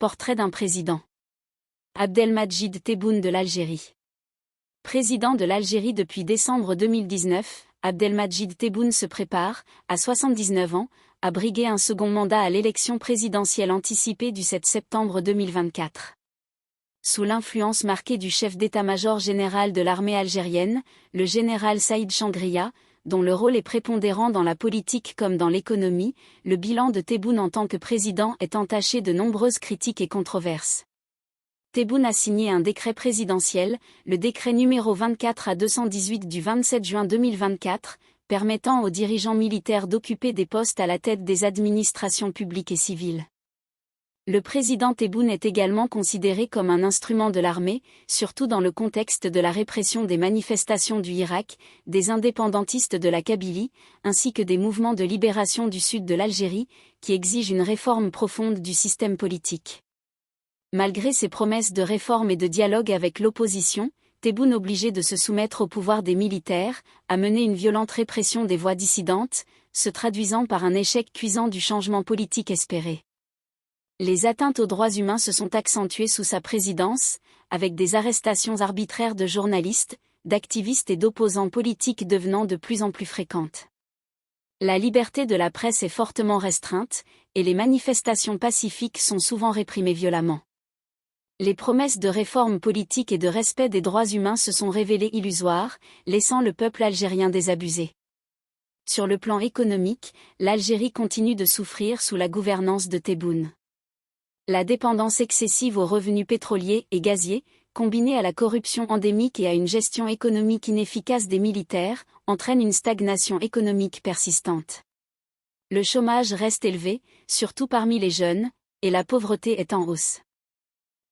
Portrait d'un président. Abdelmadjid Tebboune de l'Algérie. Président de l'Algérie depuis décembre 2019, Abdelmadjid Tebboune se prépare, à 79 ans, à briguer un second mandat à l'élection présidentielle anticipée du 7 septembre 2024. Sous l'influence marquée du chef d'état-major général de l'armée algérienne, le général Saïd Changria, dont le rôle est prépondérant dans la politique comme dans l'économie, le bilan de Tebboune en tant que président est entaché de nombreuses critiques et controverses. Tebboune a signé un décret présidentiel, le décret numéro 24/218 du 27 juin 2024, permettant aux dirigeants militaires d'occuper des postes à la tête des administrations publiques et civiles. Le président Tebboune est également considéré comme un instrument de l'armée, surtout dans le contexte de la répression des manifestations du Irak, des indépendantistes de la Kabylie, ainsi que des mouvements de libération du sud de l'Algérie, qui exigent une réforme profonde du système politique. Malgré ses promesses de réforme et de dialogue avec l'opposition, Tebboune obligé de se soumettre au pouvoir des militaires, a mené une violente répression des voix dissidentes, se traduisant par un échec cuisant du changement politique espéré. Les atteintes aux droits humains se sont accentuées sous sa présidence, avec des arrestations arbitraires de journalistes, d'activistes et d'opposants politiques devenant de plus en plus fréquentes. La liberté de la presse est fortement restreinte, et les manifestations pacifiques sont souvent réprimées violemment. Les promesses de réforme politique et de respect des droits humains se sont révélées illusoires, laissant le peuple algérien désabusé. Sur le plan économique, l'Algérie continue de souffrir sous la gouvernance de Tebboune. La dépendance excessive aux revenus pétroliers et gaziers, combinée à la corruption endémique et à une gestion économique inefficace des militaires, entraîne une stagnation économique persistante. Le chômage reste élevé, surtout parmi les jeunes, et la pauvreté est en hausse.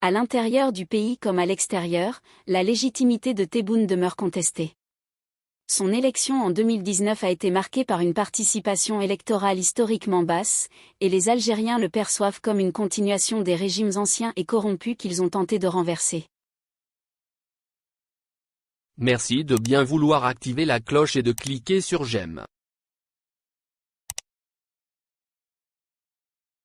À l'intérieur du pays comme à l'extérieur, la légitimité de Tebboune demeure contestée. Son élection en 2019 a été marquée par une participation électorale historiquement basse, et les Algériens le perçoivent comme une continuation des régimes anciens et corrompus qu'ils ont tenté de renverser. Merci de bien vouloir activer la cloche et de cliquer sur j'aime.